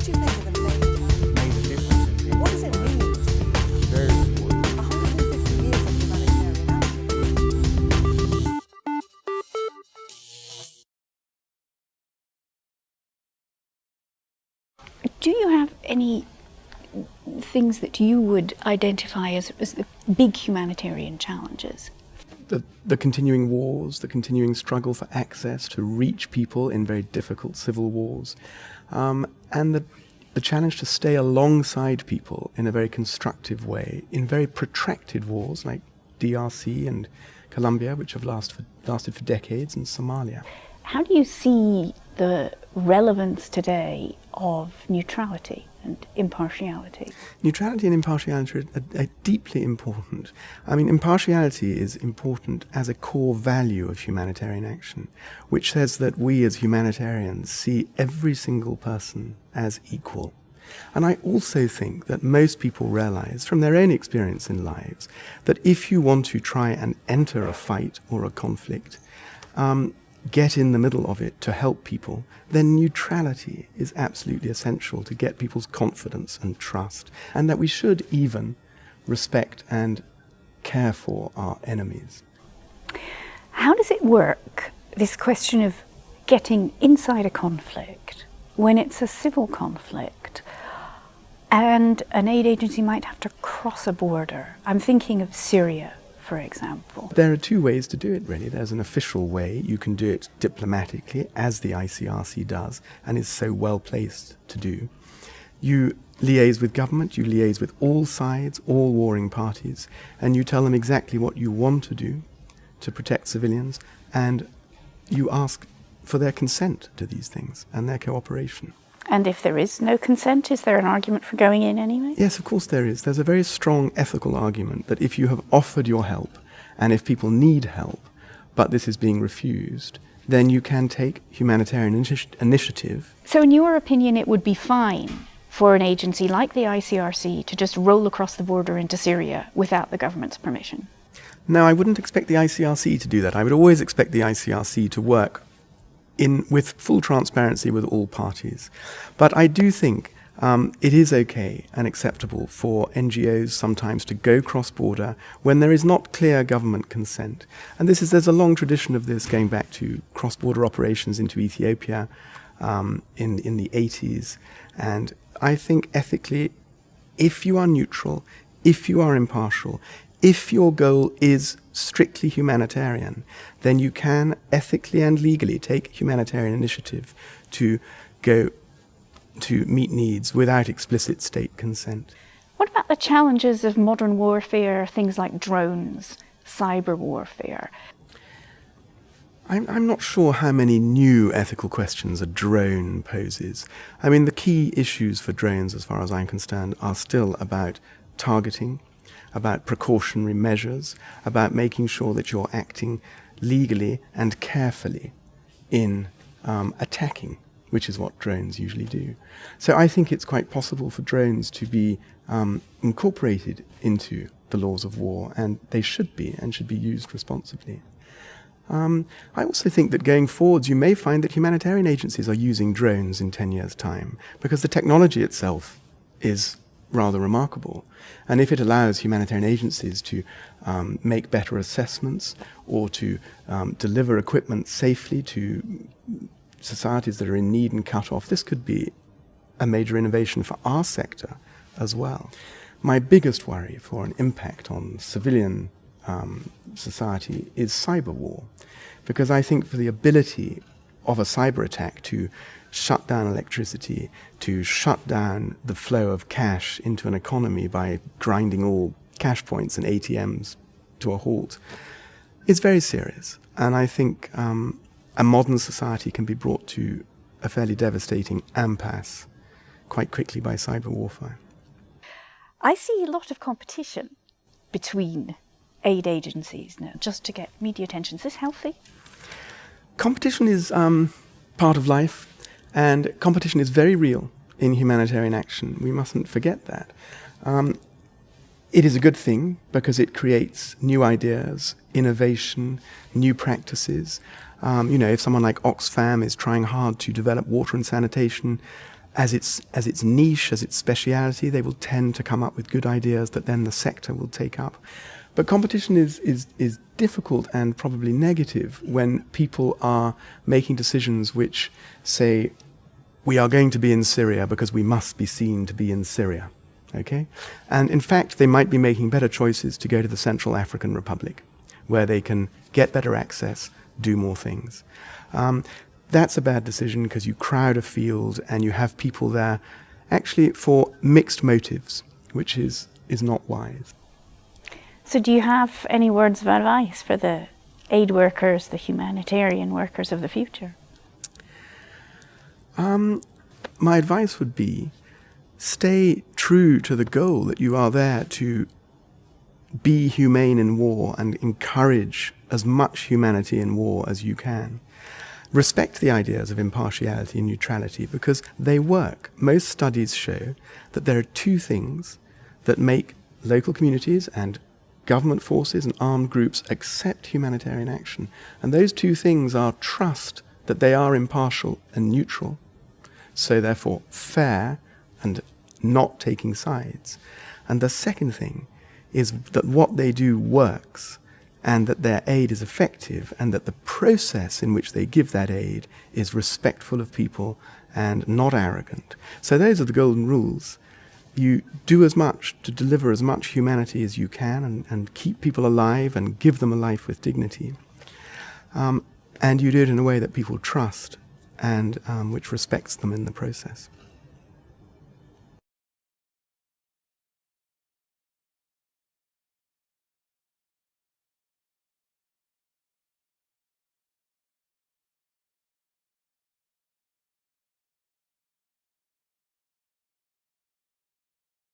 do you make of the made a difference in What does it mean? Very important. 150 years of humanitarian action. Do you have any things that you would identify as the big humanitarian challenges? The continuing wars, the continuing struggle for access to reach people in very difficult civil wars, and the challenge to stay alongside people in a very constructive way in very protracted wars like DRC and Colombia, which have lasted for decades, and Somalia. How do you see the relevance today of neutrality and impartiality? Neutrality and impartiality are deeply important. I mean, impartiality is important as a core value of humanitarian action, which says that we as humanitarians see every single person as equal. And I also think that most people realize from their own experience in lives that if you want to try and enter a fight or a conflict, get in the middle of it to help people, then neutrality is absolutely essential to get people's confidence and trust, and that we should even respect and care for our enemies. How does it work, this question of getting inside a conflict, when it's a civil conflict, and an aid agency might have to cross a border? I'm thinking of Syria, for example. There are two ways to do it, really. There's an official way. You can do it diplomatically, as the ICRC does, and is so well placed to do. You liaise with government, you liaise with all sides, all warring parties, and you tell them exactly what you want to do to protect civilians, and you ask for their consent to these things and their cooperation. And if there is no consent, is there an argument for going in anyway? Yes, of course there is. There's a very strong ethical argument that if you have offered your help, and if people need help, but this is being refused, then you can take humanitarian initiative. So in your opinion, it would be fine for an agency like the ICRC to just roll across the border into Syria without the government's permission? No, I wouldn't expect the ICRC to do that. I would always expect the ICRC to work with full transparency with all parties. But I do think it is okay and acceptable for NGOs sometimes to go cross-border when there is not clear government consent. And there's a long tradition of this going back to cross-border operations into Ethiopia in the 80s. And I think ethically, if you are neutral, if you are impartial, if your goal is strictly humanitarian, then you can ethically and legally take humanitarian initiative to go to meet needs without explicit state consent. What about the challenges of modern warfare, things like drones, cyber warfare? I'm not sure how many new ethical questions a drone poses. I mean, the key issues for drones, as far as I'm concerned, are still about targeting, about precautionary measures, about making sure that you're acting legally and carefully in attacking, which is what drones usually do. So I think it's quite possible for drones to be incorporated into the laws of war, and they should be, and should be used responsibly. I also think that going forwards, you may find that humanitarian agencies are using drones in 10 years' time, because the technology itself is rather remarkable. And if it allows humanitarian agencies to make better assessments or to deliver equipment safely to societies that are in need and cut off, this could be a major innovation for our sector as well. My biggest worry for an impact on civilian society is cyber war, because I think for the ability of a cyber attack to shut down electricity, to shut down the flow of cash into an economy by grinding all cash points and ATMs to a halt, is very serious. And I think a modern society can be brought to a fairly devastating impasse quite quickly by cyber warfare. I see a lot of competition between aid agencies now, just to get media attention. Is this healthy? Competition is part of life. And competition is very real in humanitarian action. We mustn't forget that. It is a good thing because it creates new ideas, innovation, new practices. If someone like Oxfam is trying hard to develop water and sanitation as its niche, as its speciality, they will tend to come up with good ideas that then the sector will take up. But competition is difficult and probably negative when people are making decisions which say, we are going to be in Syria because we must be seen to be in Syria. Okay? And in fact, they might be making better choices to go to the Central African Republic, where they can get better access, do more things. That's a bad decision because you crowd a field and you have people there actually for mixed motives, which is not wise. So do you have any words of advice for the aid workers, the humanitarian workers of the future? My advice would be, stay true to the goal that you are there to be humane in war and encourage as much humanity in war as you can. Respect the ideas of impartiality and neutrality because they work. Most studies show that there are two things that make local communities and government forces and armed groups accept humanitarian action. And those two things are trust that they are impartial and neutral, so therefore fair and not taking sides. And the second thing is that what they do works and that their aid is effective and that the process in which they give that aid is respectful of people and not arrogant. So those are the golden rules. You do as much to deliver as much humanity as you can and keep people alive and give them a life with dignity. And you do it in a way that people trust and which respects them in the process.